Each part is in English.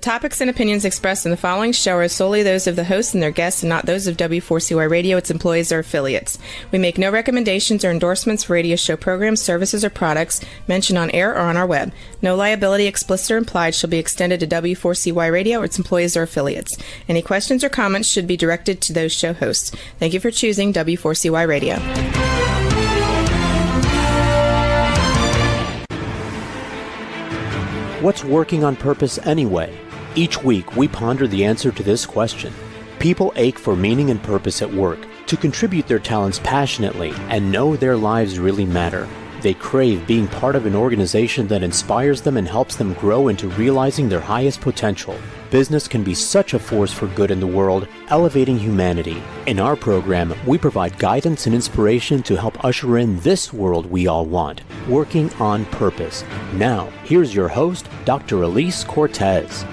topics and opinions expressed in the following show are solely those of the host and their guests and not those of W4CY Radio, its employees, or affiliates. We make no recommendations or endorsements for radio show programs, services, or products mentioned on air or on our web. No liability, explicit or implied, shall be extended to W4CY Radio or its employees or affiliates. Any questions or comments should be directed to those show hosts. Thank you for choosing W4CY Radio. What's working on purpose anyway? Each week, we ponder the answer to this question. People ache for meaning and purpose at work, to contribute their talents passionately and know their lives really matter. They crave being part of an organization that inspires them and helps them grow into realizing their highest potential. Business can be such a force for good in the world, elevating humanity. In our program, we provide guidance and inspiration to help usher in this world we all want, working on purpose. Now, here's your host, Dr. Elise Cortez.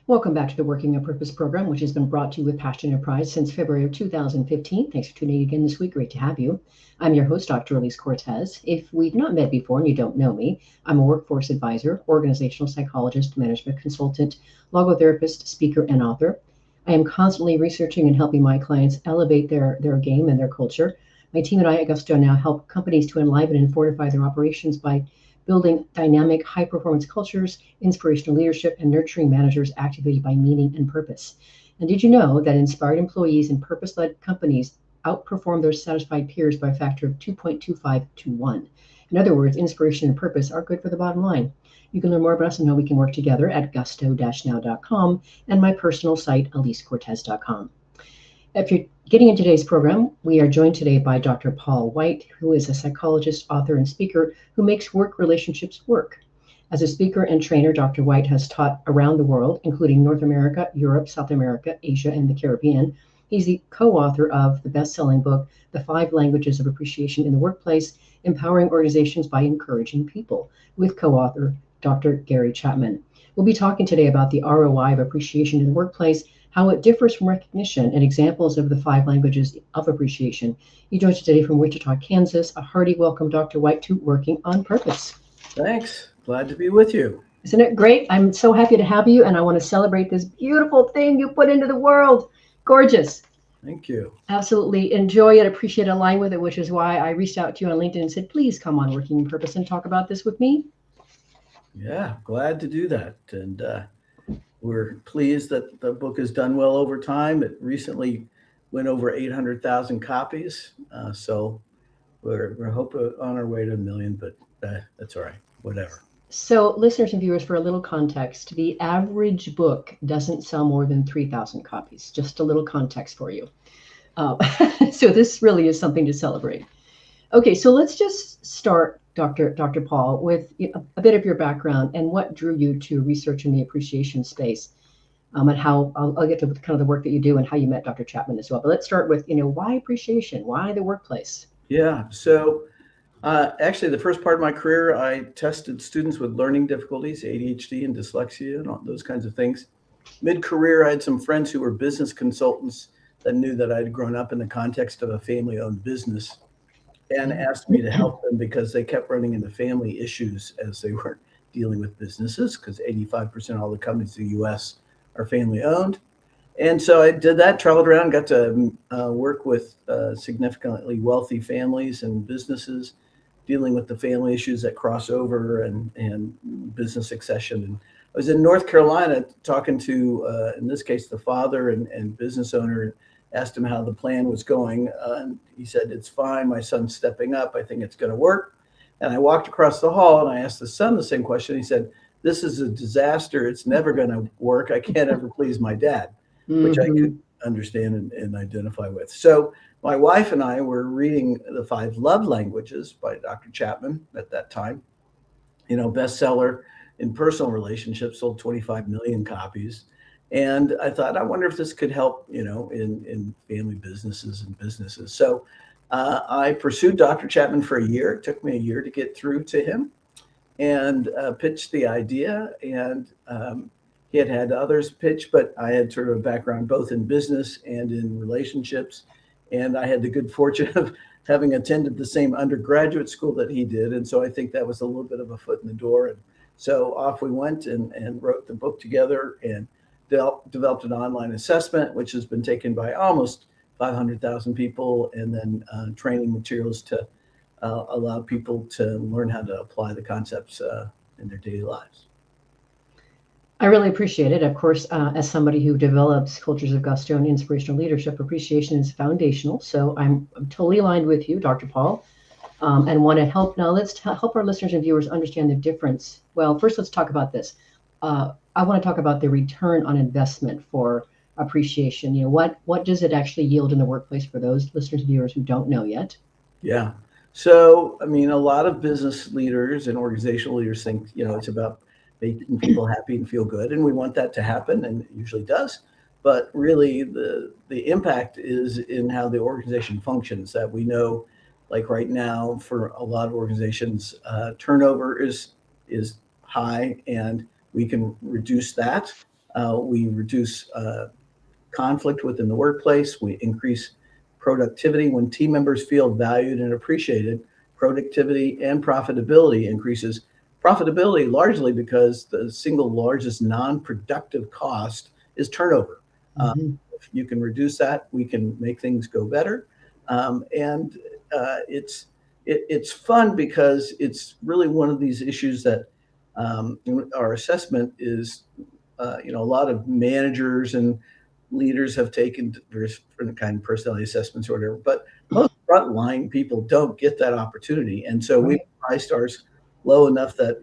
Welcome back to the Working on Purpose program, which has been brought to you with passion and pride since February of 2015. Thanks for tuning in again this week. Great to have you. I'm your host, Dr. Elise Cortez. If we've not met before and you don't know me, I'm a workforce advisor, organizational psychologist, management consultant, logotherapist, speaker, and author. I am constantly researching and helping my clients elevate their game and their culture. My team and I at Gusto now help companies to enliven and fortify their operations by building dynamic, high-performance cultures, inspirational leadership, and nurturing managers activated by meaning and purpose. And did you know that inspired employees in purpose-led companies outperform their satisfied peers by a factor of 2.25 to 1? In other words, inspiration and purpose are good for the bottom line. You can learn more about us and how we can work together at gusto-now.com and my personal site, elisecortez.com. If you're getting into today's program, we are joined today by Dr. Paul White, who is a psychologist, author, and speaker who makes work relationships work. As a speaker and trainer, Dr. White has taught around the world, including North America, Europe, South America, Asia, and the Caribbean. He's the co-author of the best-selling book, The 5 Languages of Appreciation in the Workplace, Empowering Organizations by Encouraging People, with co-author Dr. Gary Chapman. We'll be talking today about the ROI of appreciation in the workplace, how it differs from recognition, and examples of the 5 languages of appreciation. He joins us today from Wichita, Kansas. A hearty welcome, Dr. White, to Working on Purpose. Thanks. Glad to be with you. Isn't it great? I'm so happy to have you, and I want to celebrate this beautiful thing you put into the world. Gorgeous. Thank you. Absolutely enjoy it, appreciate it, align with it, which is why I reached out to you on LinkedIn and said, please come on Working on Purpose and talk about this with me. Yeah, glad to do that. And we're pleased that the book has done well over time. It recently went over 800,000 copies. So we're on our way to 1 million, but that's all right, whatever. So listeners and viewers, for a little context, the average book doesn't sell more than 3,000 copies. Just a little context for you. So this really is something to celebrate. Okay, so let's just start, Dr. Paul, with a bit of your background and what drew you to research in the appreciation space, and how I'll get to kind of the work that you do and how you met Dr. Chapman as well. But let's start with, why appreciation? Why the workplace? Yeah, so actually the first part of my career, I tested students with learning difficulties, ADHD and dyslexia and all those kinds of things. Mid-career, I had some friends who were business consultants that knew that I'd grown up in the context of a family-owned business, and asked me to help them because they kept running into family issues as they were dealing with businesses, because 85% of all the companies in the U.S. are family owned. And so I did that, traveled around, got to work with significantly wealthy families and businesses, dealing with the family issues that cross over and business succession. And I was in North Carolina talking to, in this case, the father and business owner, asked him how the plan was going. And he said, it's fine. My son's stepping up. I think it's going to work. And I walked across the hall and I asked the son the same question. He said, this is a disaster. It's never going to work. I can't ever please my dad, which I could understand and identify with. So my wife and I were reading The 5 Love Languages by Dr. Chapman at that time, bestseller in personal relationships, sold 25 million copies. And I thought, I wonder if this could help, in family businesses and businesses. So I pursued Dr. Chapman for a year. It took me a year to get through to him and pitched the idea. And he had others pitch, but I had sort of a background both in business and in relationships. And I had the good fortune of having attended the same undergraduate school that he did. And so I think that was a little bit of a foot in the door. And so off we went and wrote the book together and developed an online assessment, which has been taken by almost 500,000 people, and then training materials to allow people to learn how to apply the concepts in their daily lives. I really appreciate it. Of course, as somebody who develops cultures of gusto and inspirational leadership, appreciation is foundational. So I'm totally aligned with you, Dr. Paul, and want to help. Now let's help our listeners and viewers understand the difference. Well, first, let's talk about this. I want to talk about the return on investment for appreciation. What does it actually yield in the workplace for those listeners and viewers who don't know yet? Yeah. So, I mean, a lot of business leaders and organizational leaders think, it's about making people happy and feel good. And we want that to happen, and it usually does. But really, the impact is in how the organization functions, that we know, like right now, for a lot of organizations, turnover is high, and we can reduce that. We reduce conflict within the workplace. We increase productivity. When team members feel valued and appreciated, productivity and profitability increases. Profitability largely because the single largest non-productive cost is turnover. If you can reduce that, we can make things go better. And it's fun because it's really one of these issues that our assessment is, a lot of managers and leaders have taken various different kind of personality assessments or whatever, but most frontline people don't get that opportunity. And so we priced ours low enough that,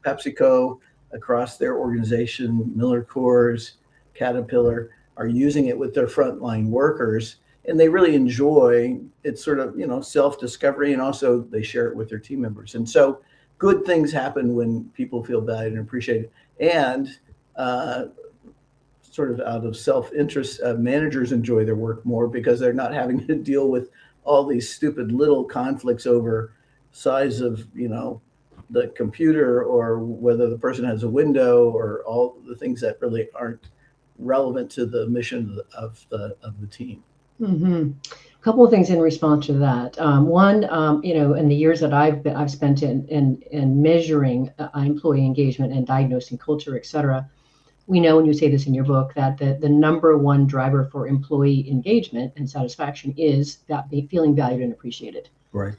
PepsiCo across their organization, Miller Coors, Caterpillar are using it with their frontline workers, and they really enjoy it. Sort of, self-discovery, and also they share it with their team members. And so good things happen when people feel valued and appreciated. And sort of out of self-interest, managers enjoy their work more because they're not having to deal with all these stupid little conflicts over size of, the computer, or whether the person has a window, or all the things that really aren't relevant to the mission of the team. Mm-hmm. A couple of things in response to that. One, in the years that I've spent in measuring employee engagement and diagnosing culture, et cetera, we know, and you say this in your book, that the number one driver for employee engagement and satisfaction is that feeling valued and appreciated. Right.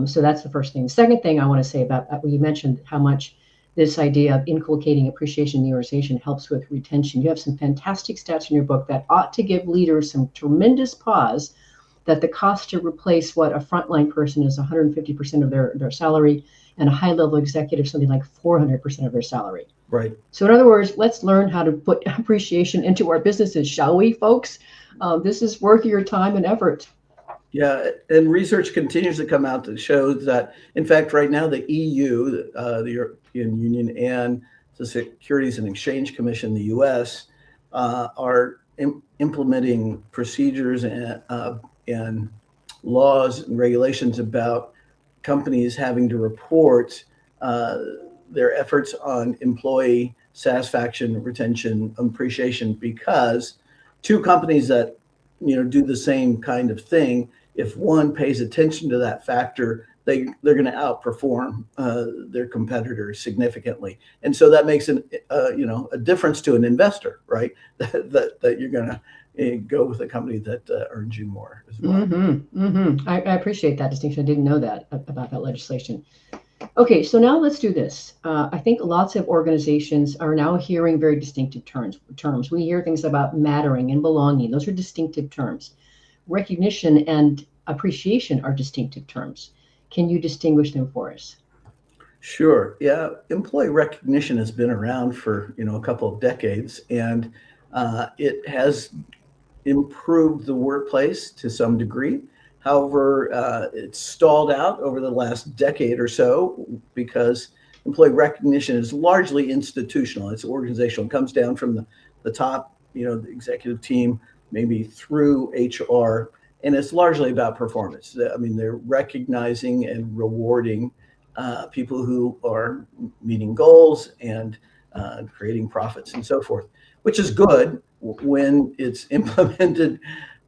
So that's the first thing. The second thing I want to say about, you mentioned how much this idea of inculcating appreciation in the organization helps with retention. You have some fantastic stats in your book that ought to give leaders some tremendous pause, that the cost to replace what a frontline person is 150% of their salary, and a high-level executive something like 400% of their salary. Right. So in other words, let's learn how to put appreciation into our businesses, shall we, folks? This is worth your time and effort. Yeah, and research continues to come out that shows that, in fact, right now the EU, the European Union, and the Securities and Exchange Commission, the U.S., are implementing procedures and laws and regulations about companies having to report their efforts on employee satisfaction, retention, appreciation, because two companies that do the same kind of thing, if one pays attention to that factor, they're going to outperform their competitors significantly. And so that makes a difference to an investor, right? that you're going to go with a company that earns you more as well. Mm-hmm, mm-hmm. I appreciate that distinction. I didn't know that about that legislation. Okay, so now let's do this. I think lots of organizations are now hearing very distinctive terms. We hear things about mattering and belonging. Those are distinctive terms. Recognition and appreciation are distinctive terms. Can you distinguish them for us? Sure. Yeah. Employee recognition has been around for, a couple of decades, and it has improved the workplace to some degree. However, it's stalled out over the last decade or so because employee recognition is largely institutional. It's organizational. It comes down from the top, the executive team, maybe through HR, and it's largely about performance. I mean, they're recognizing and rewarding people who are meeting goals and creating profits and so forth, which is good when it's implemented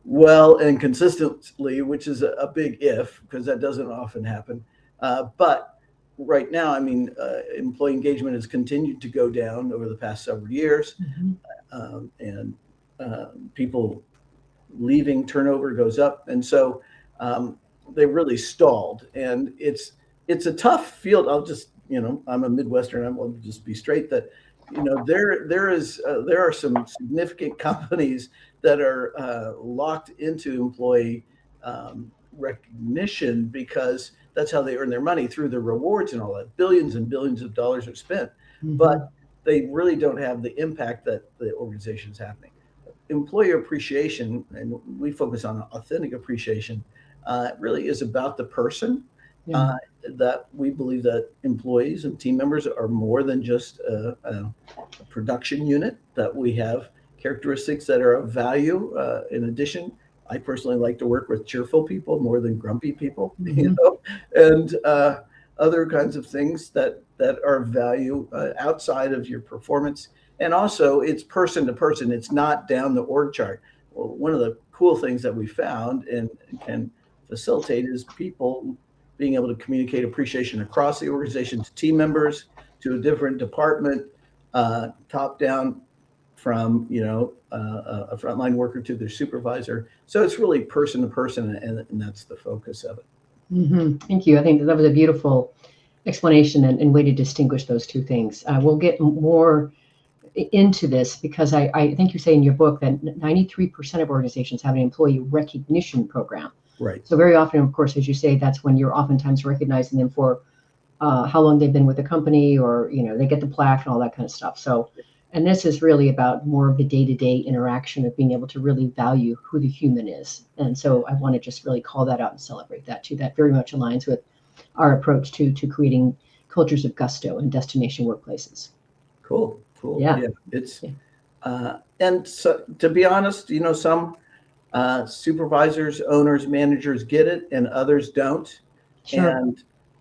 well and consistently, which is a big if, because that doesn't often happen. But right now, I mean, employee engagement has continued to go down over the past several years, Mm-hmm. and people leaving, turnover goes up, and so they really stalled. And it's a tough field. I'll just, I'm a Midwestern. I will just be straight that there are some significant companies that are locked into employee recognition, because that's how they earn their money, through the rewards and all that. Billions and billions of dollars are spent, Mm-hmm. but they really don't have the impact that the organization is happening. Employee appreciation, and we focus on authentic appreciation, really is about the person. Yeah. That we believe that employees and team members are more than just a production unit, that we have characteristics that are of value. In addition, I personally like to work with cheerful people more than grumpy people, Mm-hmm. and other kinds of things that are of value outside of your performance. And also, it's person to person. It's not down the org chart. Well, one of the cool things that we found and can facilitate is people being able to communicate appreciation across the organization to team members, to a different department, top down, from a frontline worker to their supervisor. So it's really person to person, and that's the focus of it. Mm-hmm. Thank you. I think that was a beautiful explanation and way to distinguish those two things. We'll get more into this, because I think you say in your book that 93% of organizations have an employee recognition program. Right. So very often, of course, as you say, that's when you're oftentimes recognizing them for how long they've been with the company, or they get the plaque and all that kind of stuff. So, and this is really about more of the day-to-day interaction of being able to really value who the human is. And so I want to just really call that out and celebrate that too. That very much aligns with our approach to creating cultures of gusto and destination workplaces. Cool. Yeah. It's and so, to be honest, some supervisors, owners, managers get it, and others don't. Sure.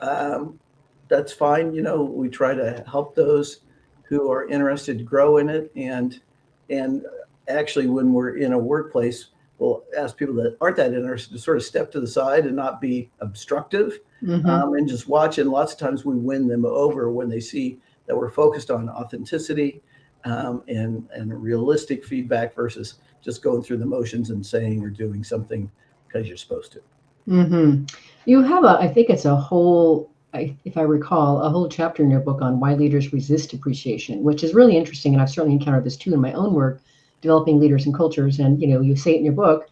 And that's fine. We try to help those who are interested to grow in it. And actually, when we're in a workplace, we'll ask people that aren't that interested to sort of step to the side and not be obstructive, Mm-hmm. and just watch. And lots of times we win them over when they see that we're focused on authenticity, and realistic feedback, versus just going through the motions and saying or doing something because you're supposed to. Mm-hmm. You have I think it's a whole, if I recall, a whole chapter in your book on why leaders resist appreciation, which is really interesting. And I've certainly encountered this too in my own work, developing leaders and cultures. And, you say it in your book,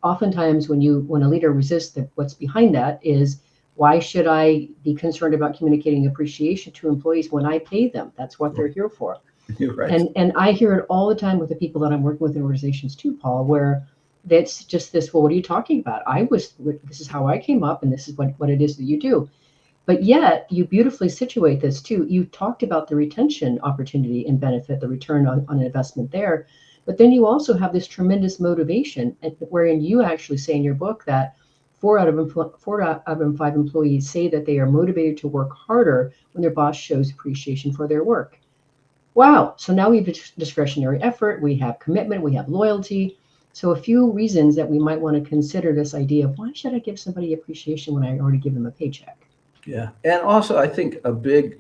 oftentimes when a leader resists, what's behind that is, why should I be concerned about communicating appreciation to employees when I pay them? That's what they're here for. You're right. And I hear it all the time with the people that I'm working with in organizations too, Paul, where that's just this, well, what are you talking about? This is how I came up, and this is what it is that you do. But yet you beautifully situate this too. You talked about the retention opportunity and benefit, the return on an investment there. But then you also have this tremendous motivation, wherein you actually say in your book that 4 out of 5 employees say that they are motivated to work harder when their boss shows appreciation for their work. Wow. So now we have discretionary effort, we have commitment, we have loyalty. So a few reasons that we might want to consider this idea of, why should I give somebody appreciation when I already give them a paycheck? Yeah. And also, I think a big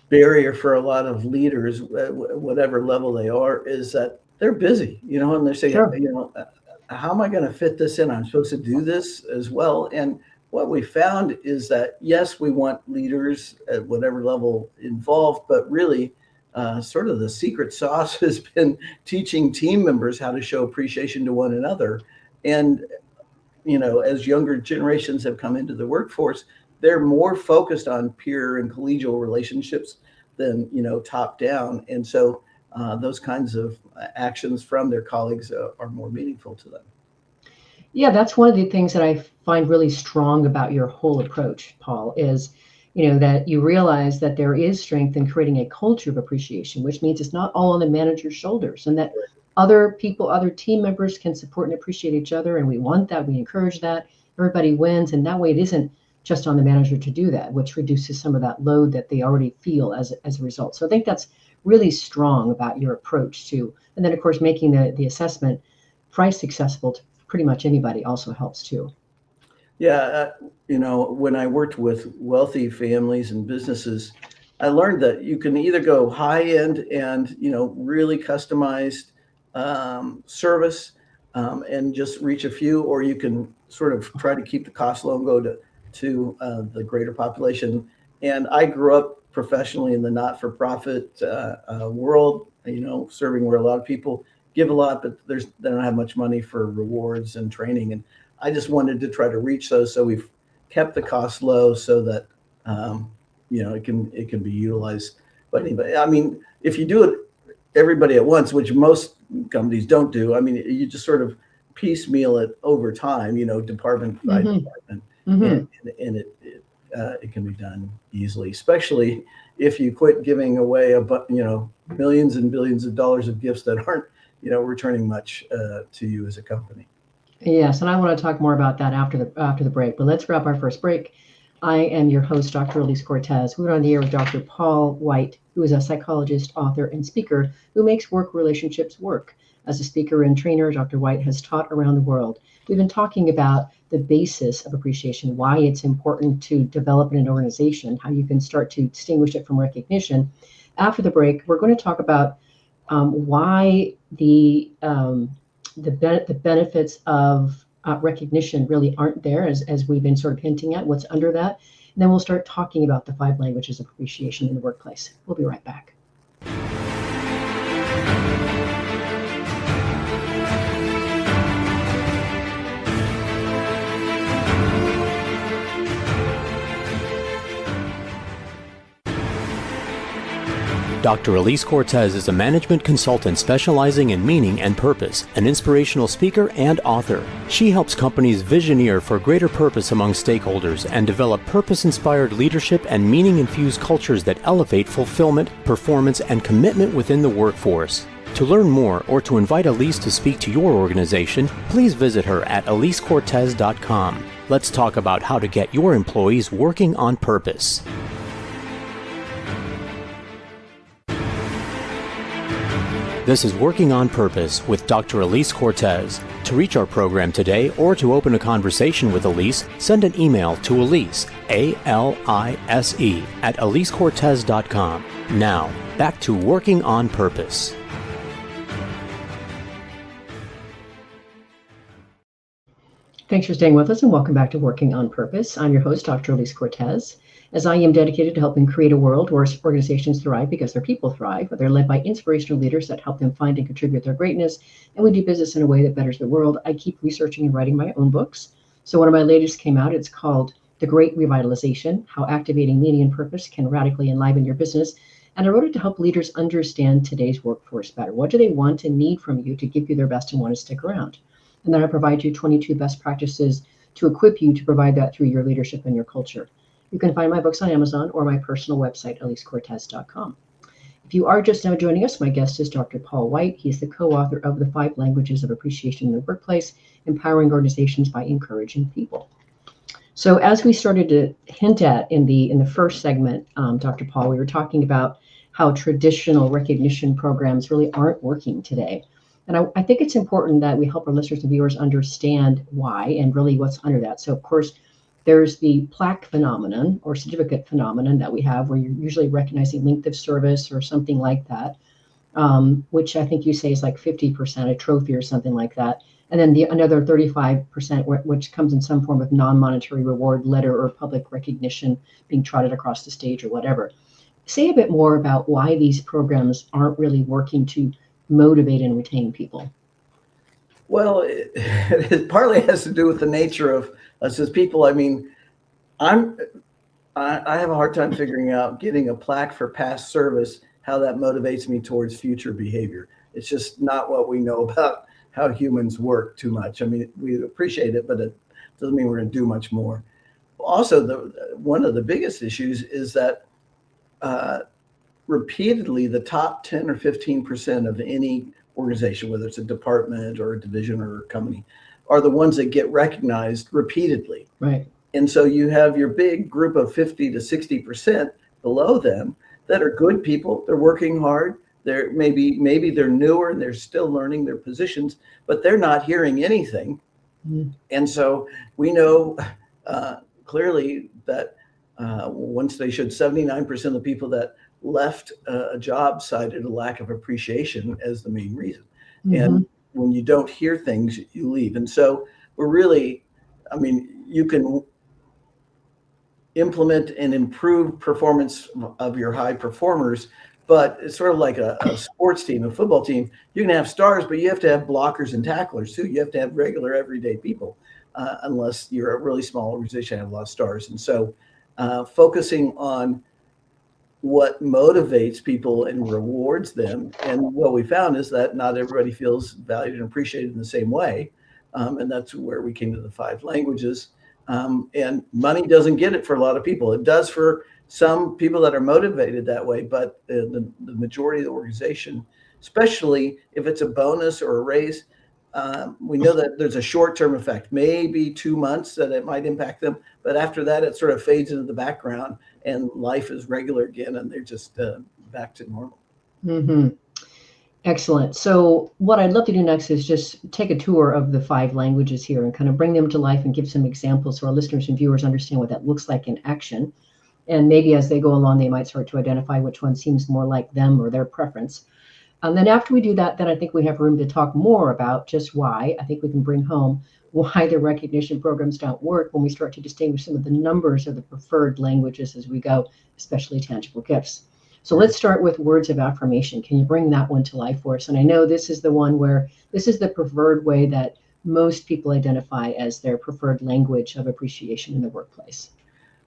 barrier for a lot of leaders, whatever level they are, is that they're busy, and they're saying, Sure. How am I going to fit this in? I'm supposed to do this as well. And what we found is that, yes, we want leaders at whatever level involved, but really sort of the secret sauce has been teaching team members how to show appreciation to one another. And, as younger generations have come into the workforce, they're more focused on peer and collegial relationships than, top down. And so those kinds of actions from their colleagues are more meaningful to them. Yeah, that's one of the things that I find really strong about your whole approach, Paul, is, that you realize that there is strength in creating a culture of appreciation, which means it's not all on the manager's shoulders, and that other people, other team members can support and appreciate each other. And we want that, we encourage that, everybody wins. And that way it isn't just on the manager to do that, which reduces some of that load that they already feel as a result. So I think that's really strong about your approach to, and then of course, making the assessment price accessible to pretty much anybody also helps too. Yeah, when I worked with wealthy families and businesses, I learned that you can either go high end and really customized service and just reach a few, or you can sort of try to keep the cost low and go to the greater population. And I grew up professionally in the not-for-profit world, serving where a lot of people give a lot, but they don't have much money for rewards and training. And I just wanted to try to reach those, so we've kept the cost low so that it can be utilized by anybody. I mean, if you do it everybody at once, which most companies don't do, I mean, you just sort of piecemeal it over time, department by department, and it can be done easily, especially if you quit giving away millions and billions of dollars of gifts that aren't returning much to you as a company. Yes, and I want to talk more about that after the break. But let's grab our first break. I am your host, Dr. Elise Cortez. We're on the air with Dr. Paul White, who is a psychologist, author, and speaker who makes work relationships work. As a speaker and trainer, Dr. White has taught around the world. We've been talking about the basis of appreciation, why it's important to develop in an organization, how you can start to distinguish it from recognition. After the break, we're going to talk about why the benefits of recognition really aren't there, as we've been sort of hinting at, what's under that. And then we'll start talking about the 5 languages of appreciation in the workplace. We'll be right back. Dr. Elise Cortez is a management consultant specializing in meaning and purpose, an inspirational speaker and author. She helps companies visioneer for greater purpose among stakeholders and develop purpose-inspired leadership and meaning-infused cultures that elevate fulfillment, performance, and commitment within the workforce. To learn more or to invite Elise to speak to your organization, please visit her at elisecortez.com. Let's talk about how to get your employees working on purpose. This is Working on Purpose with Dr. Elise Cortez. To reach our program today or to open a conversation with Elise, send an email to Elise, A-L-I-S-E, at elisecortez.com. Now, back to Working on Purpose. Thanks for staying with us and welcome back to Working on Purpose. I'm your host, Dr. Elise Cortez. As I am dedicated to helping create a world where organizations thrive because their people thrive, they're led by inspirational leaders that help them find and contribute their greatness, and we do business in a way that betters the world. I keep researching and writing my own books. So one of my latest came out. It's called The Great Revitalization, How Activating Meaning and Purpose Can Radically Enliven Your Business. And I wrote it to help leaders understand today's workforce better. What do they want and need from you to give you their best and want to stick around? And then I provide you 22 best practices to equip you to provide that through your leadership and your culture. You can find my books on Amazon or my personal website, elisecortez.com. If you are just now joining us, my guest is Dr. Paul White. He's the co-author of The 5 Languages of Appreciation in the Workplace, Empowering Organizations by Encouraging People. So as we started to hint at in the first segment, Dr. Paul, we were talking about how traditional recognition programs really aren't working today. And I think it's important that we help our listeners and viewers understand why and really what's under that. So, of course, there's the plaque phenomenon or certificate phenomenon that we have where you're usually recognizing length of service or something like that, which I think you say is like 50%, a trophy or something like that. And then another 35%, which comes in some form of non-monetary reward, letter or public recognition being trotted across the stage or whatever. Say a bit more about why these programs aren't really working to motivate and retain people. Well, it partly has to do with the nature of us as people. I mean, I have a hard time figuring out getting a plaque for past service, how that motivates me towards future behavior. It's just not what we know about how humans work too much. I mean, we appreciate it, but it doesn't mean we're going to do much more. Also, one of the biggest issues is that repeatedly the top 10 or 15% of any organization, whether it's a department or a division or a company, are the ones that get recognized repeatedly. Right. And so you have your big group of 50 to 60% below them that are good people. They're working hard. They're maybe they're newer and they're still learning their positions, but they're not hearing anything. And so we know clearly that once they showed 79% of the people that left a job cited a lack of appreciation as the main reason. And when you don't hear things, you leave. And so we're really, I mean, you can implement and improve performance of your high performers, but it's sort of like a sports team, a football team. You can have stars, but you have to have blockers and tacklers too. You have to have regular everyday people, unless you're a really small organization and have a lot of stars. And so focusing on what motivates people and rewards them. And what we found is that not everybody feels valued and appreciated in the same way. And that's where we came to the 5 languages. And money doesn't get it for a lot of people. It does for some people that are motivated that way, but the majority of the organization, especially if it's a bonus or a raise, we know that there's a short-term effect, maybe 2 months that it might impact them, but after that it sort of fades into the background and life is regular again and they're just back to normal. Excellent. So what I'd love to do next is just take a tour of the 5 languages here and kind of bring them to life and give some examples so our listeners and viewers understand what that looks like in action. And maybe as they go along, they might start to identify which one seems more like them or their preference. And then after we do that, then I think we have room to talk more about just why. I think we can bring home why the recognition programs don't work when we start to distinguish some of the numbers of the preferred languages as we go, especially tangible gifts. So let's start with words of affirmation. Can you bring that one to life for us? And I know this is the one where this is the preferred way that most people identify as their preferred language of appreciation in the workplace.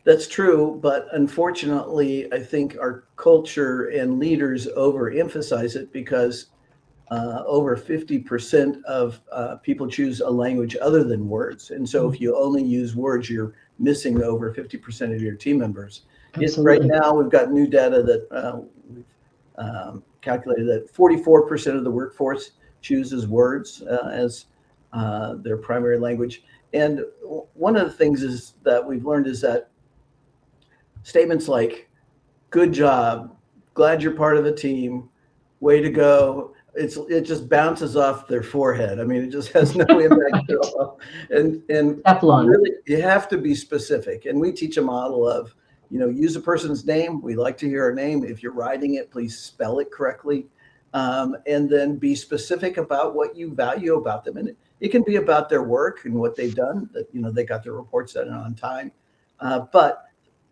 That's true, but unfortunately, I think our culture and leaders overemphasize it because over 50% of people choose a language other than words. And so if you only use words, you're missing over 50% of your team members. Right now, we've got new data that we've calculated that 44% of the workforce chooses words as their primary language. And one of the things is that we've learned is that statements like "good job," "glad you're part of the team," "way to go," it just bounces off their forehead. I mean, it just has no impact at all. And really, you have to be specific. And we teach a model of, use a person's name. We like to hear our name. If you're writing it, please spell it correctly. And then be specific about what you value about them. And it can be about their work and what they've done, that, they got their reports done on time. But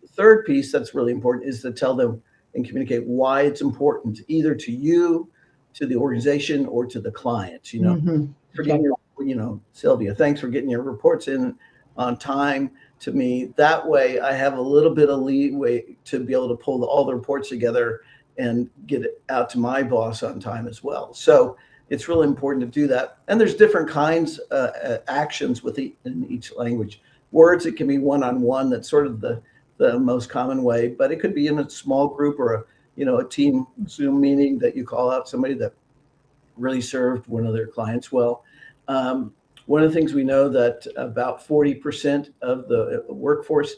the third piece that's really important is to tell them and communicate why it's important, either to you, to the organization, or to the client. For getting your, Sylvia, thanks for getting your reports in on time to me. That way I have a little bit of leeway to be able to pull all the reports together and get it out to my boss on time as well. So it's really important to do that. And there's different kinds of actions in each language. Words, it can be one-on-one. That's sort of the most common way, but it could be in a small group or a team Zoom meeting that you call out somebody that really served one of their clients well. One of the things we know that about 40% of the workforce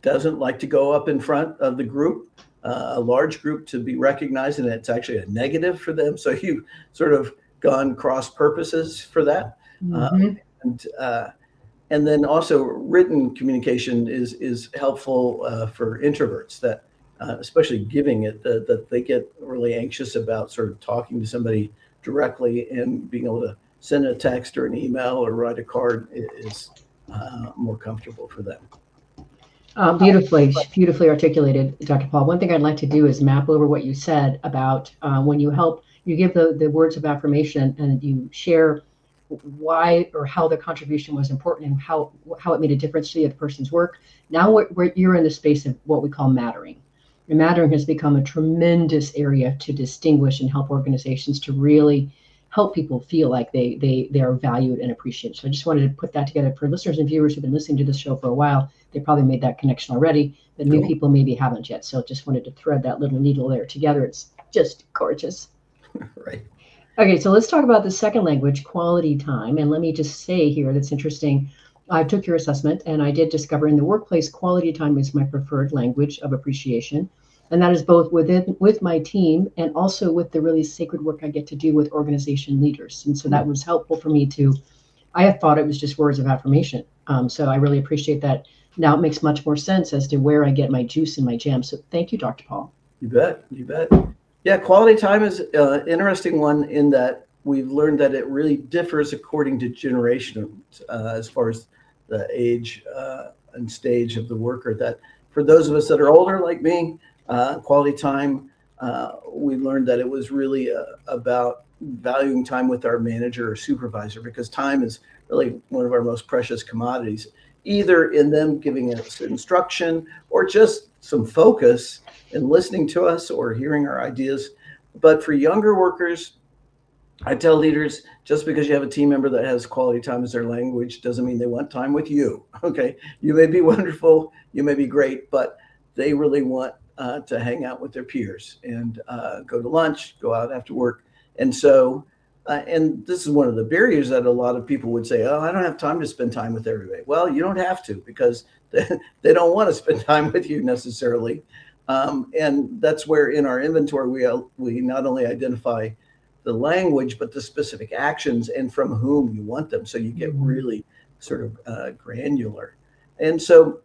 doesn't like to go up in front of the group, a large group, to be recognized, and it's actually a negative for them. So you've sort of gone cross purposes for that. And then also written communication is helpful for introverts, that especially giving it, that they get really anxious about sort of talking to somebody directly, and being able to send a text or an email or write a card is more comfortable for them. Beautifully articulated, Dr. Paul. One thing I'd like to do is map over what you said about when you give the words of affirmation and you share why or how the contribution was important and how it made a difference to the other person's work. Now you're in the space of what we call mattering. And mattering has become a tremendous area to distinguish and help organizations to really help people feel like they are valued and appreciated. So I just wanted to put that together for listeners and viewers who've been listening to this show for a while. They probably made that connection already, but new people maybe haven't yet. So just wanted to thread that little needle there together. It's just gorgeous. Right. Okay, so let's talk about the second language, quality time. And let me just say here, that's interesting. I took your assessment and I did discover in the workplace, quality time is my preferred language of appreciation. And that is both with my team and also with the really sacred work I get to do with organization leaders. And so that was helpful for me to, I had thought it was just words of affirmation. So I really appreciate that. Now it makes much more sense as to where I get my juice and my jam. So thank you, Dr. Paul. You bet. You bet. Yeah, quality time is an interesting one in that we've learned that it really differs according to generation as far as the age and stage of the worker. That for those of us that are older, like me, quality time, we learned that it was really about valuing time with our manager or supervisor, because time is really one of our most precious commodities, either in them giving us instruction or just some focus and listening to us or hearing our ideas. But for younger workers, I tell leaders, just because you have a team member that has quality time as their language doesn't mean they want time with you. Okay. You may be wonderful, you may be great, but they really want to hang out with their peers and go to lunch, go out after work. And so, and this is one of the barriers that a lot of people would say, oh, I don't have time to spend time with everybody. Well, you don't have to, because they don't want to spend time with you necessarily. And that's where in our inventory, we not only identify the language, but the specific actions and from whom you want them. So you get really sort of granular. And so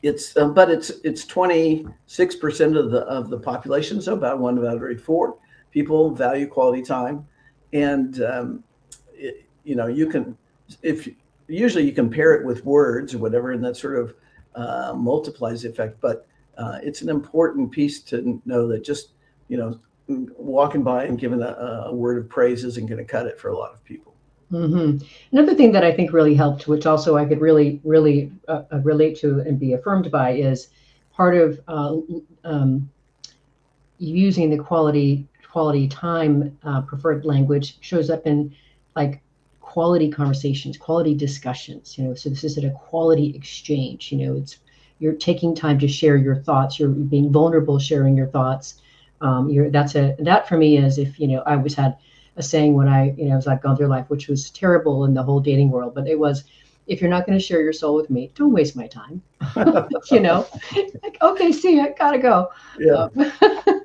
it's 26% of the population. So about 1 out of every 4 people value quality time. And, you can, usually you compare it with words or whatever, and that sort of multiplies the effect. But it's an important piece to know that just, walking by and giving a word of praise isn't going to cut it for a lot of people. Mm-hmm. Another thing that I think really helped, which also I could really relate to and be affirmed by, is part of using the quality time preferred language shows up in like quality conversations, quality discussions. So this is a quality exchange. You're taking time to share your thoughts. You're being vulnerable, sharing your thoughts. That for me is, if I always had a saying when as I've gone through life, which was terrible in the whole dating world, but it was, if you're not going to share your soul with me, don't waste my time. Like, okay, see, I gotta go. Yeah.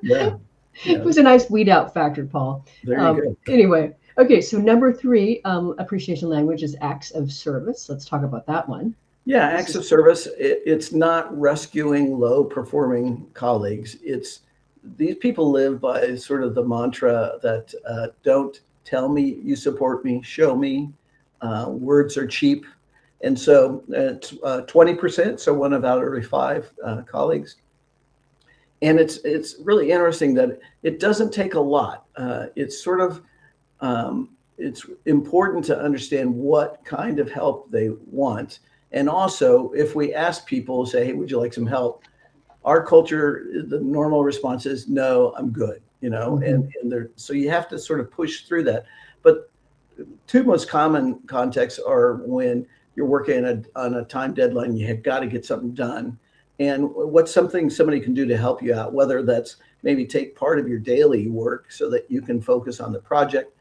Yeah. It was a nice weed out factor, Paul. There you go. Anyway, okay, so number 3, appreciation language is acts of service. Let's talk about that one. Yeah, acts of service. It's not rescuing low performing colleagues. These people live by sort of the mantra that don't tell me you support me, show me. Words are cheap. And so it's 20%, so 1 out of every 5 colleagues. And it's really interesting that it doesn't take a lot. It's sort of, it's important to understand what kind of help they want. And also, if we ask people, say, hey, would you like some help? Our culture, the normal response is, no, I'm good, and so you have to sort of push through that. But 2 most common contexts are when you're working on a time deadline, you have got to get something done. And what's something somebody can do to help you out, whether that's maybe take part of your daily work so that you can focus on the project,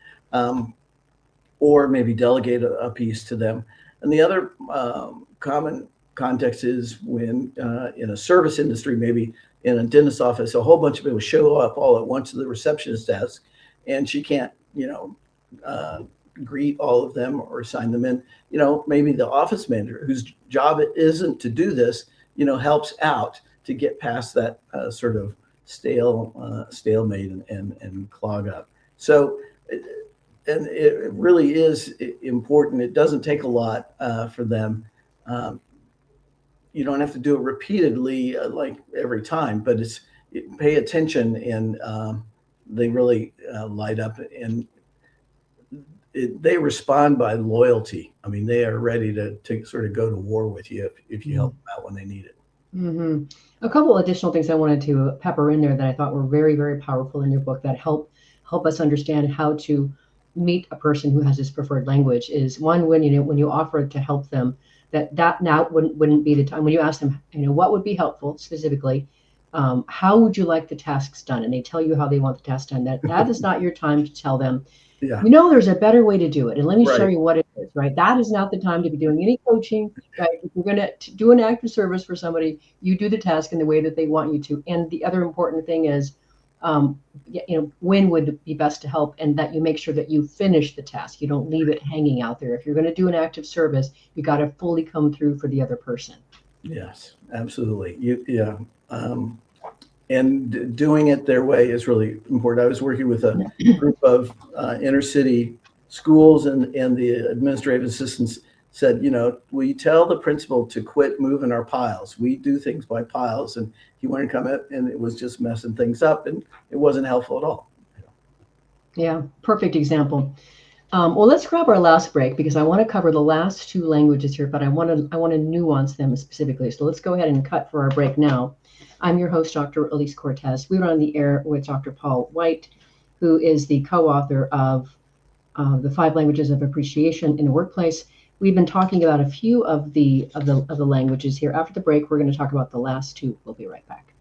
or maybe delegate a piece to them. And the other common context is when in a service industry, maybe in a dentist's office, a whole bunch of people show up all at once to the receptionist desk, and she can't, greet all of them or sign them in. Maybe the office manager, whose job it isn't to do this, helps out to get past that sort of stalemate and clog up. So, and it really is important. It doesn't take a lot for them. You don't have to do it repeatedly, like every time, but pay attention, and they really light up, and they respond by loyalty. I mean, they are ready to sort of go to war with you if you help them out when they need it. Mm-hmm. A couple additional things I wanted to pepper in there that I thought were very, very powerful in your book that help us understand how to meet a person who has this preferred language is, one, when you offer to help them, that now wouldn't be the time. When you ask them, what would be helpful specifically, how would you like the tasks done? And they tell you how they want the task done. That is not your time to tell them, Yeah. there's a better way to do it. And let me show you what it is, right? That is not the time to be doing any coaching, right? If you're going to do an act of service for somebody, you do the task in the way that they want you to. And the other important thing is, when would it be best to help, and that you make sure that you finish the task. You don't leave it hanging out there. If you're going to do an act of service, you got to fully come through for the other person. Yes, absolutely. And doing it their way is really important. I was working with a group of inner city schools, and the administrative assistants said, we tell the principal to quit moving our piles. We do things by piles, and he wanted to come in, and it was just messing things up, and it wasn't helpful at all. Yeah, perfect example. Well, let's grab our last break because I want to cover the last two languages here, but I want to nuance them specifically. So let's go ahead and cut for our break now. I'm your host, Dr. Elise Cortez. We were on the air with Dr. Paul White, who is the co-author of the 5 Languages of Appreciation in the Workplace. We've been talking about a few of the languages here. After the break, we're going to talk about the last 2. We'll be right back.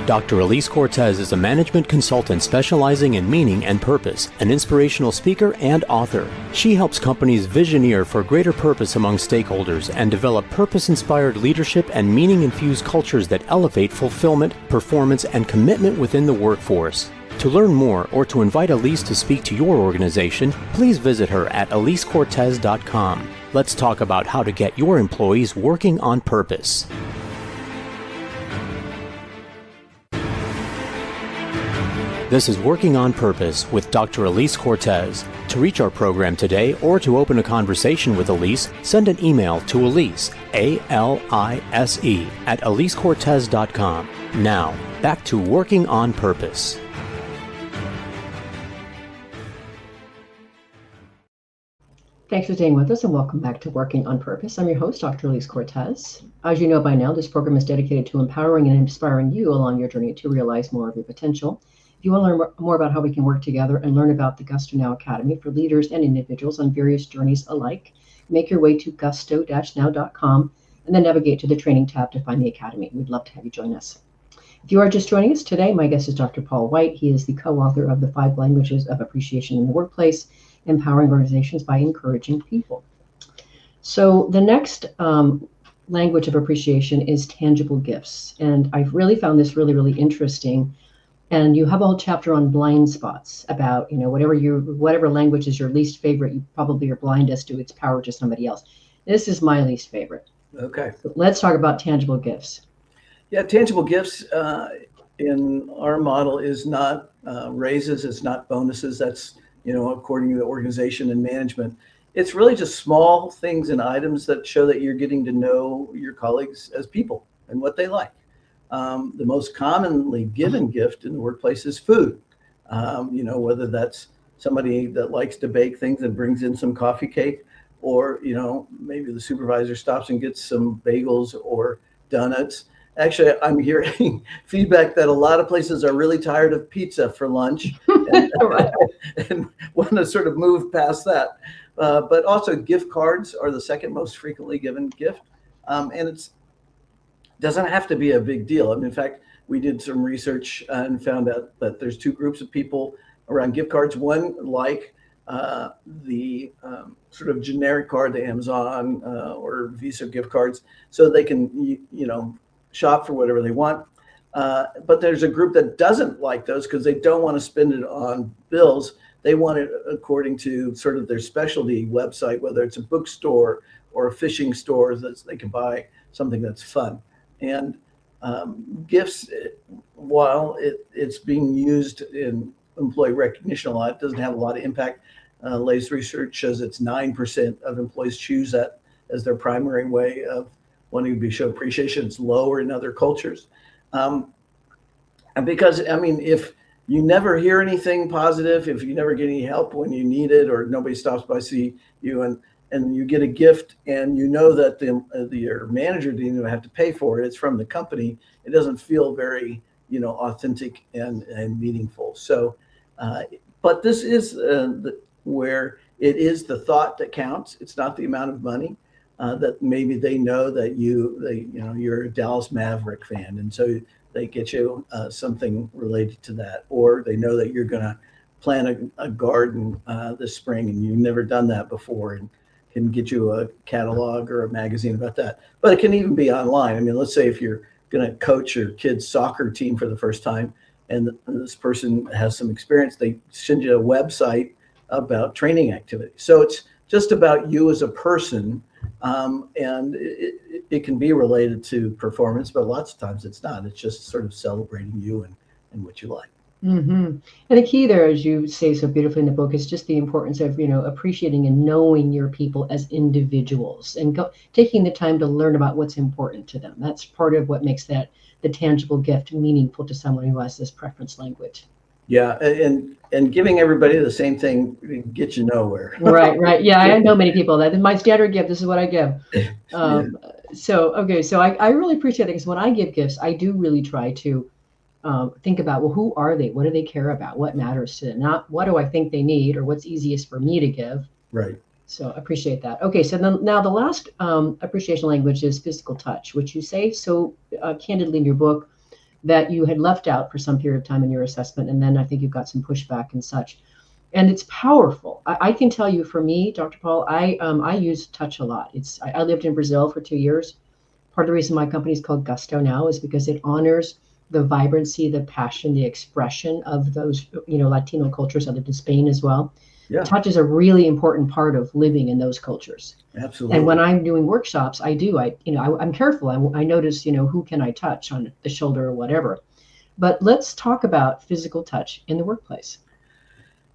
Dr. Elise Cortez is a management consultant specializing in meaning and purpose, an inspirational speaker and author. She helps companies visioneer for greater purpose among stakeholders and develop purpose-inspired leadership and meaning-infused cultures that elevate fulfillment, performance, and commitment within the workforce. To learn more or to invite Elise to speak to your organization, please visit her at elisecortez.com. Let's talk about how to get your employees working on purpose. This is Working on Purpose with Dr. Elise Cortez. To reach our program today or to open a conversation with Elise, send an email to Elise, A-L-I-S-E, at elisecortez.com. Now, back to Working on Purpose. Thanks for staying with us and welcome back to Working on Purpose. I'm your host, Dr. Elise Cortez. As you know by now, this program is dedicated to empowering and inspiring you along your journey to realize more of your potential. If you want to learn more about how we can work together and learn about the Gusto Now Academy for leaders and individuals on various journeys alike, make your way to gusto-now.com and then navigate to the training tab to find the Academy. We'd love to have you join us. If you are just joining us today, my guest is Dr. Paul White. He is the co-author of the 5 Languages of Appreciation in the Workplace, Empowering Organizations by Encouraging People. So the next language of appreciation is tangible gifts. And I've really found this really, really interesting. And you have a whole chapter on blind spots about, whatever language is your least favorite, you probably are blindest to its power to somebody else. This is my least favorite. Okay. So let's talk about tangible gifts. Yeah, tangible gifts in our model is not raises, it's not bonuses. That's, according to the organization and management. It's really just small things and items that show that you're getting to know your colleagues as people and what they like. The most commonly given gift in the workplace is food. Whether that's somebody that likes to bake things and brings in some coffee cake, or, maybe the supervisor stops and gets some bagels or donuts. Actually, I'm hearing feedback that a lot of places are really tired of pizza for lunch and want to sort of move past that. But also gift cards are the second most frequently given gift. And it doesn't have to be a big deal. In fact, we did some research and found out that there's 2 groups of people around gift cards. One like the sort of generic card, the Amazon or Visa gift cards, so they can, shop for whatever they want. But there's a group that doesn't like those because they don't want to spend it on bills. They want it according to sort of their specialty website, whether it's a bookstore or a fishing store, that they can buy something that's fun. And gifts, while it's being used in employee recognition a lot, it doesn't have a lot of impact. Latest research shows it's 9% of employees choose that as their primary way of wanting to be show appreciation. It's lower in other cultures. And because, if you never hear anything positive, if you never get any help when you need it, or nobody stops by to see you, and you get a gift and that your manager didn't even have to pay for it, it's from the company, it doesn't feel very, authentic and meaningful. So, but this is where it is the thought that counts. It's not the amount of money. That maybe they know that you're a Dallas Maverick fan, and so they get you something related to that, or they know that you're going to plant a garden this spring, and you've never done that before, and can get you a catalog or a magazine about that. But it can even be online. I mean, let's say if you're going to coach your kid's soccer team for the first time, and this person has some experience, they send you a website about training activities. So it's just about you as a person. And it can be related to performance, but lots of times it's not. It's just sort of celebrating you and what you like. Mm-hmm. And the key there, as you say so beautifully in the book, is just the importance of, appreciating and knowing your people as individuals and taking the time to learn about what's important to them. That's part of what makes the tangible gift meaningful to someone who has this preference language. Yeah, and giving everybody the same thing gets you nowhere. Right. Yeah, I know many people that my standard gift, this is what I give. Yeah. So I really appreciate it, because when I give gifts, I do really try to think about, well, who are they? What do they care about? What matters to them? Not what do I think they need or what's easiest for me to give. Right. So I appreciate that. Okay, so then now the last appreciation language is physical touch, which you say so candidly in your book that you had left out for some period of time in your assessment, and then I think you've got some pushback and such. And it's powerful. I can tell you, for me, Dr. Paul, I use touch a lot. I lived in Brazil for 2 years. Part of the reason my company is called Gusto now is because it honors the vibrancy, the passion, the expression of those Latino cultures. I lived in Spain as well. Yeah. Touch is a really important part of living in those cultures. Absolutely. And when I'm doing workshops, I'm careful. I notice, who can I touch on the shoulder or whatever. But let's talk about physical touch in the workplace.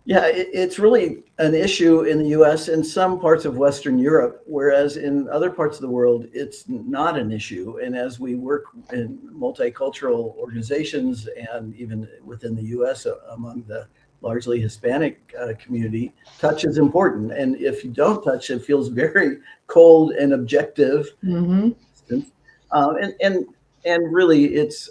Yeah, it's really an issue in the U.S. and some parts of Western Europe, whereas in other parts of the world, it's not an issue. And as we work in multicultural organizations and even within the U.S. among the largely Hispanic community, touch is important. And if you don't touch, it feels very cold and objective. Mm-hmm. And really, it's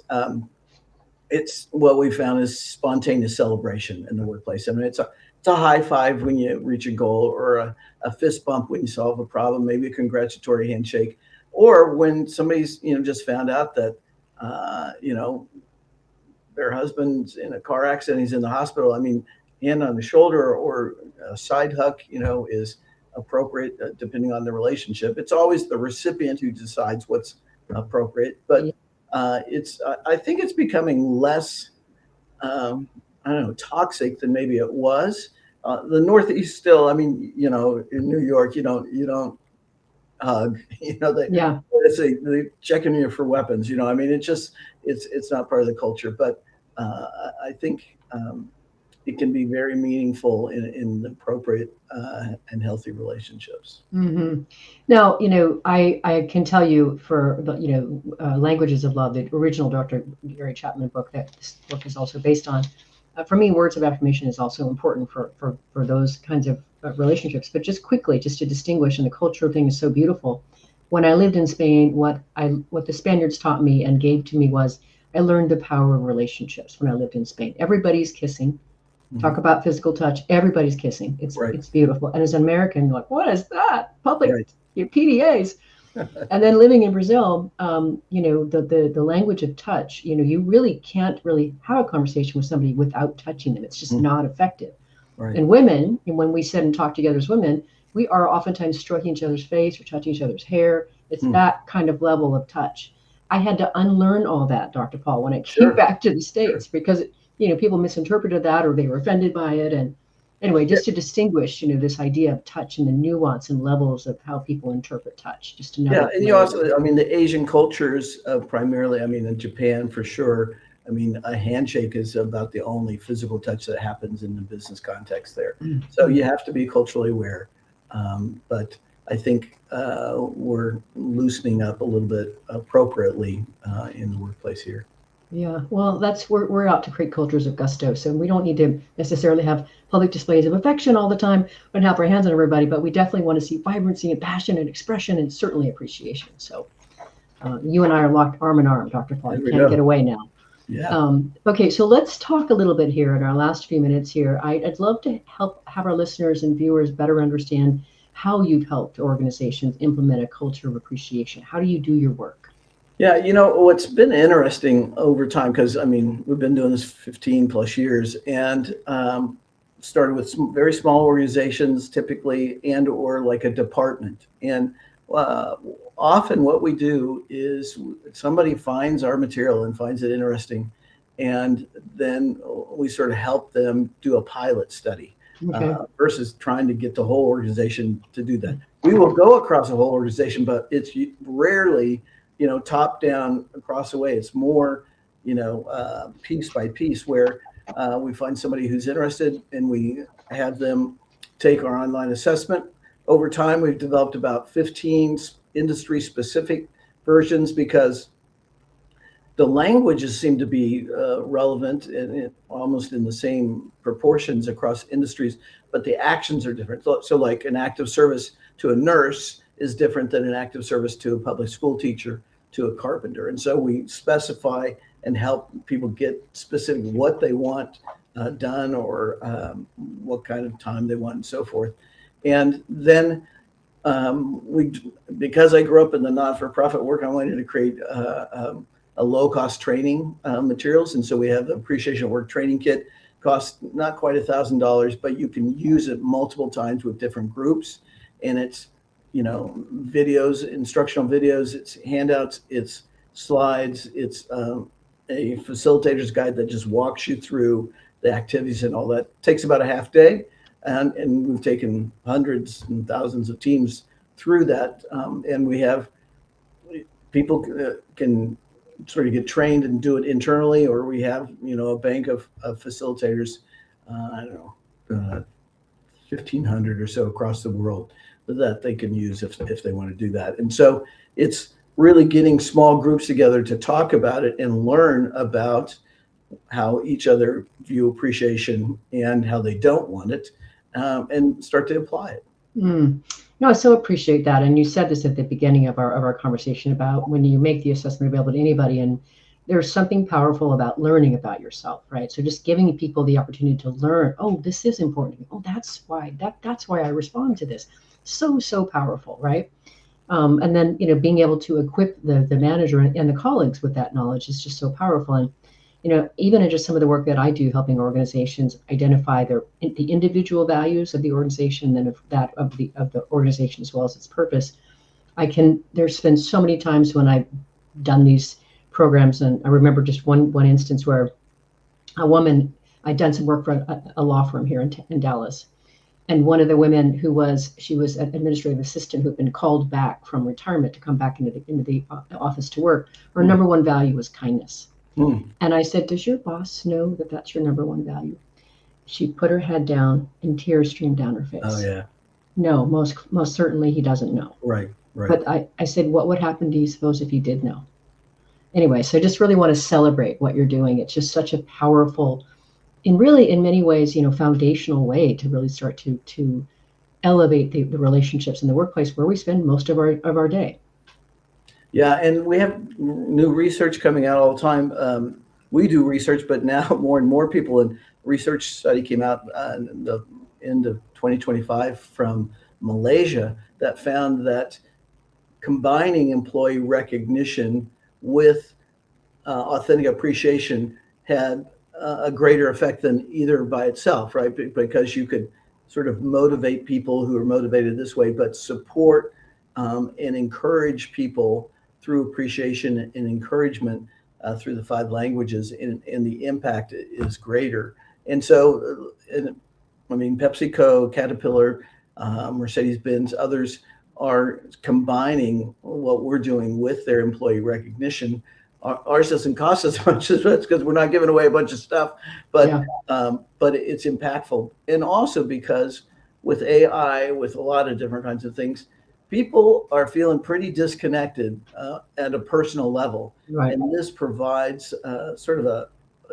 what we found is spontaneous celebration in the workplace. I mean, it's a high five when you reach a goal, or a fist bump when you solve a problem, maybe a congratulatory handshake, or when somebody's just found out that their husband's in a car accident, he's in the hospital. I mean, hand on the shoulder or a side hug, is appropriate depending on the relationship. It's always the recipient who decides what's appropriate, but I think it's becoming less, toxic than maybe it was. The Northeast still, I mean, in New York, you don't hug, they check in you for weapons, I mean, it's not part of the culture, but I think it can be very meaningful in appropriate and healthy relationships. Mm-hmm. Now, I can tell you for the, Languages of Love, the original Dr. Gary Chapman book that this book is also based on. For me, words of affirmation is also important for those kinds of relationships. But just quickly, just to distinguish, and the cultural thing is so beautiful. When I lived in Spain, what the Spaniards taught me and gave to me was, I learned the power of relationships when I lived in Spain. Everybody's kissing. Talk about physical touch. Everybody's kissing. It's beautiful. And as an American, you're like, what is that? Public PDAs. And then living in Brazil, the language of touch, you really can't really have a conversation with somebody without touching them. It's just not effective. Right. And women, and when we sit and talk together as women, we are oftentimes stroking each other's face or touching each other's hair. It's that kind of level of touch. I had to unlearn all that, Dr. Paul, when I came back to the States, because people misinterpreted that, or they were offended by it. And anyway, just to distinguish, this idea of touch and the nuance and levels of how people interpret touch, just to know. Yeah, and you also, I mean, the Asian cultures primarily, I mean, in Japan for sure, I mean, a handshake is about the only physical touch that happens in the business context there. So you have to be culturally aware. But I think we're loosening up a little bit appropriately in the workplace here. Yeah, well, we're out to create cultures of gusto. So we don't need to necessarily have public displays of affection all the time and have our hands on everybody, but we definitely want to see vibrancy and passion and expression and certainly appreciation. So you and I are locked arm in arm, Dr. Paul. You can't get away now. Yeah. Okay, so let's talk a little bit here in our last few minutes here. I'd love to help have our listeners and viewers better understand how you've helped organizations implement a culture of appreciation. How do you do your work? Yeah, what's been interesting over time, because I mean, we've been doing this 15 plus years, and started with some very small organizations, typically, and or like a department. And uh, often, what we do is somebody finds our material and finds it interesting, and then we sort of help them do a pilot study Okay. versus trying to get the whole organization to do that. We will go across the whole organization, but it's rarely top down across the way. It's more, piece by piece, where we find somebody who's interested and we have them take our online assessment. Over time, we've developed about 15 industry specific versions, because the languages seem to be relevant and almost in the same proportions across industries, but the actions are different. So like an active service to a nurse is different than an active service to a public school teacher, to a carpenter. And so we specify and help people get specific what they want done, or what kind of time they want, and so forth. And then because I grew up in the not-for-profit work, I wanted to create a low-cost training materials, and so we have the appreciation at work training kit. Costs not quite $1,000, but you can use it multiple times with different groups, and it's videos, instructional videos, it's handouts, it's slides, it's a facilitator's guide that just walks you through the activities and all that. It takes about a half day. And we've taken hundreds and thousands of teams through that. And we have people can sort of get trained and do it internally, or we have, a bank of facilitators, I don't know, 1,500 or so across the world that they can use if they want to do that. And so it's really getting small groups together to talk about it and learn about how each other view appreciation and how they don't want it, and start to apply it. Mm. No, I so appreciate that. And you said this at the beginning of our conversation about when you make the assessment available to anybody, and there's something powerful about learning about yourself, right? So just giving people the opportunity to learn, oh, this is important to me. Oh, that's why I respond to this. So powerful, right? And then being able to equip the manager and the colleagues with that knowledge is just so powerful. And even in just some of the work that I do, helping organizations identify the individual values of the organization, and of the organization as well as its purpose. There's been so many times when I've done these programs, and I remember just one instance where a woman, I'd done some work for a law firm here in Dallas, and one of the women she was an administrative assistant who had been called back from retirement to come back into the office to work. Her number one value was kindness. And I said, does your boss know that that's your number one value? She put her head down and tears streamed down her face. Oh, yeah. No, most certainly he doesn't know. Right. But I said, what would happen, do you suppose, if he did know? Anyway, so I just really want to celebrate what you're doing. It's just such a powerful, and really in many ways, foundational way to really start to elevate the relationships in the workplace where we spend most of our day. Yeah, and we have new research coming out all the time. We do research, but now more and more people, and research study came out in the end of 2025 from Malaysia that found that combining employee recognition with authentic appreciation had a greater effect than either by itself, right? Because you could sort of motivate people who are motivated this way, but support and encourage people through appreciation and encouragement through the 5 languages, and the impact is greater. And so, PepsiCo, Caterpillar, Mercedes-Benz, others are combining what we're doing with their employee recognition. Ours doesn't cost as much as much because we're not giving away a bunch of stuff, but it's impactful. And also because with AI, with a lot of different kinds of things, people are feeling pretty disconnected at a personal level. Right. And this provides sort of a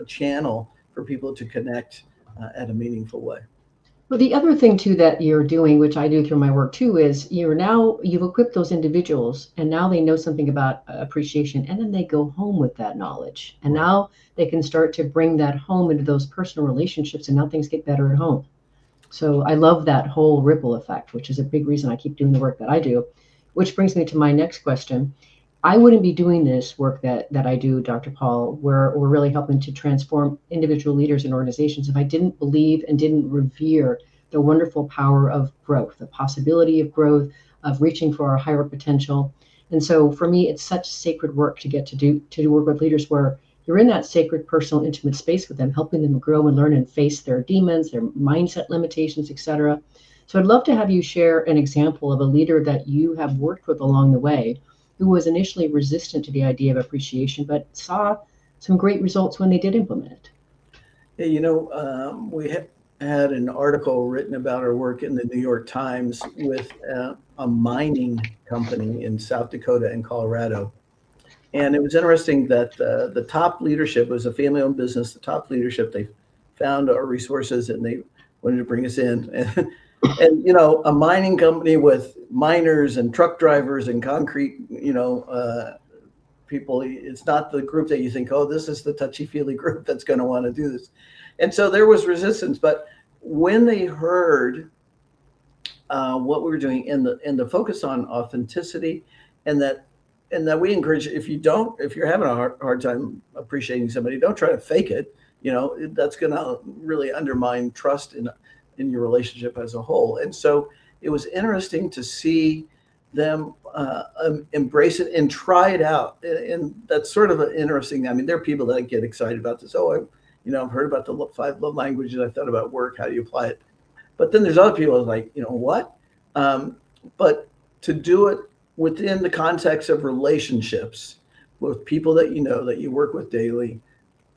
channel for people to connect at a meaningful way. Well, the other thing too that you're doing, which I do through my work too, is you've equipped those individuals and now they know something about appreciation and then they go home with that knowledge. And Right. now they can start to bring that home into those personal relationships and now things get better at home. So I love that whole ripple effect, which is a big reason I keep doing the work that I do, which brings me to my next question. I wouldn't be doing this work that I do, Dr. Paul, where we're really helping to transform individual leaders and organizations if I didn't believe and didn't revere the wonderful power of growth, the possibility of growth, of reaching for our higher potential. And so for me, it's such sacred work to do work with leaders where you're in that sacred, personal, intimate space with them, helping them grow and learn and face their demons, their mindset limitations, etc. So I'd love to have you share an example of a leader that you have worked with along the way who was initially resistant to the idea of appreciation, but saw some great results when they did implement it. Yeah, we had an article written about our work in the New York Times with a mining company in South Dakota and Colorado. And it was interesting that the top leadership was a family-owned business. The top leadership, they found our resources and they wanted to bring us in. And a mining company with miners and truck drivers and concrete, people, it's not the group that you think, oh, this is the touchy-feely group that's going to want to do this. And so there was resistance. But when they heard what we were doing and the focus on authenticity and that we encourage, if you're having a hard time appreciating somebody, don't try to fake it. That's going to really undermine trust in your relationship as a whole. And so it was interesting to see them embrace it and try it out. And that's sort of an interesting. I mean, there are people that get excited about this. Oh, I've heard about the 5 love languages. I thought about work. How do you apply it? But then there's other people like, what? But to do it within the context of relationships with people that you work with daily,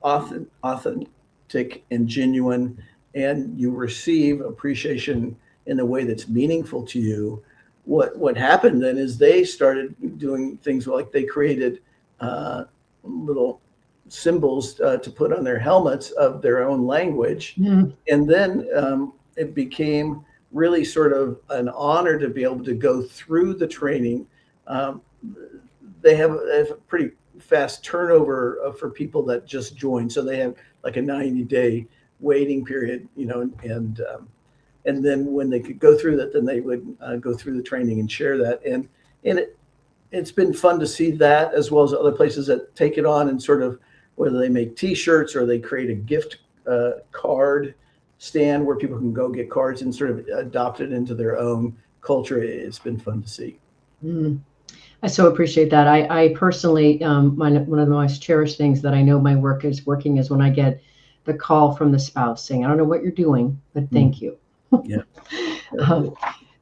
authentic and genuine, and you receive appreciation in a way that's meaningful to you. What happened then is they started doing things like they created little symbols to put on their helmets of their own language. Mm. And then it became really sort of an honor to be able to go through the training. They have a pretty fast turnover for people that just join. So they have like a 90-day waiting period, and then when they could go through that, then they would go through the training and share that. And it's been fun to see that, as well as other places that take it on and sort of, whether they make T-shirts or they create a gift card stand where people can go get cards and sort of adopt it into their own culture. It's been fun to see. Mm. I so appreciate that. I personally, one of the most cherished things that I know my work is working is when I get the call from the spouse saying, I don't know what you're doing, but thank you. Yeah.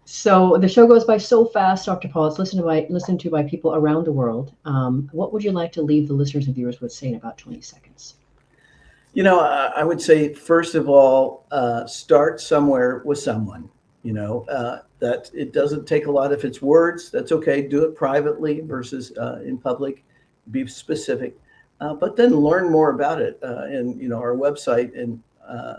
So the show goes by so fast, Dr. Paul. It's listened to by people around the world. What would you like to leave the listeners and viewers with, say, in about 20 seconds? I would say, first of all, start somewhere with someone, that it doesn't take a lot. If it's words, that's okay. Do it privately versus in public. Be specific. But then learn more about it in our website and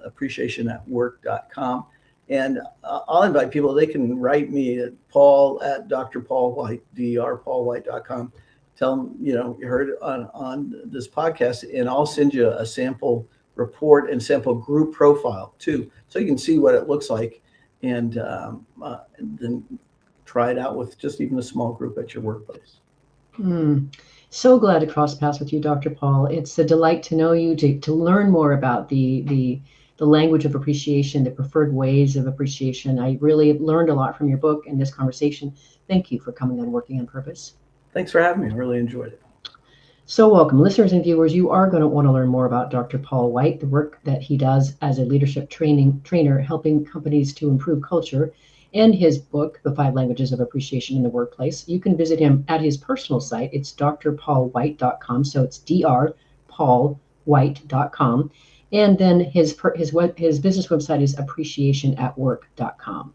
appreciationatwork.com. And I'll invite people. They can write me at paul@drpaulwhite, drpaulwhite.com. Tell them, you heard it on this podcast, and I'll send you a sample report and sample group profile too, so you can see what it looks like, and then try it out with just even a small group at your workplace. So glad to cross paths with you, Dr. Paul. It's a delight to know you, to learn more about the language of appreciation, the preferred ways of appreciation. I really learned a lot from your book and this conversation. Thank you for coming on Working on Purpose. Thanks for having me. I really enjoyed it. So welcome. Listeners and viewers, you are going to want to learn more about Dr. Paul White, the work that he does as a leadership trainer, helping companies to improve culture, and his book, The 5 Languages of Appreciation in the Workplace. You can visit him at his personal site. It's drpaulwhite.com. So it's drpaulwhite.com. And then his business website is appreciationatwork.com.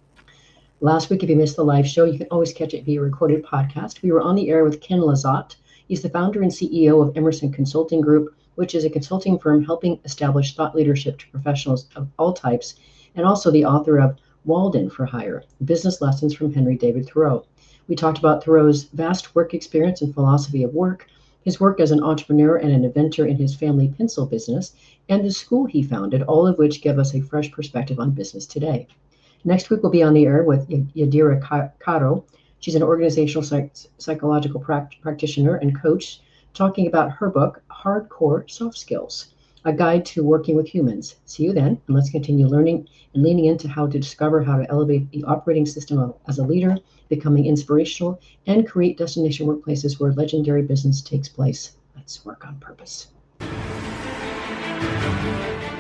Last week, if you missed the live show, you can always catch it via recorded podcast. We were on the air with Ken Lizotte. He's the founder and CEO of Emerson Consulting Group, which is a consulting firm helping establish thought leadership to professionals of all types, and also the author of Walden for Hire, Business Lessons from Henry David Thoreau. We talked about Thoreau's vast work experience and philosophy of work, his work as an entrepreneur and an inventor in his family pencil business, and the school he founded, all of which give us a fresh perspective on business today. Next week, we'll be on the air with Yadira Caro. She's an organizational psychological practitioner and coach, talking about her book, Hardcore Soft Skills, a guide to working with humans. See you then, and let's continue learning and leaning into how to discover how to elevate the operating system as a leader, becoming inspirational, and create destination workplaces where legendary business takes place. Let's work on purpose.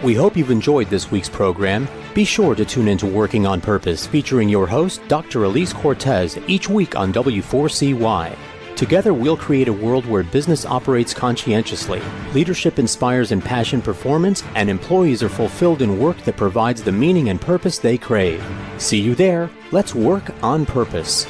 We hope you've enjoyed this week's program. Be sure to tune into Working on Purpose, featuring your host, Dr. Elise Cortez, each week on W4CY. Together, we'll create a world where business operates conscientiously, leadership inspires impassioned performance, and employees are fulfilled in work that provides the meaning and purpose they crave. See you there. Let's work on purpose.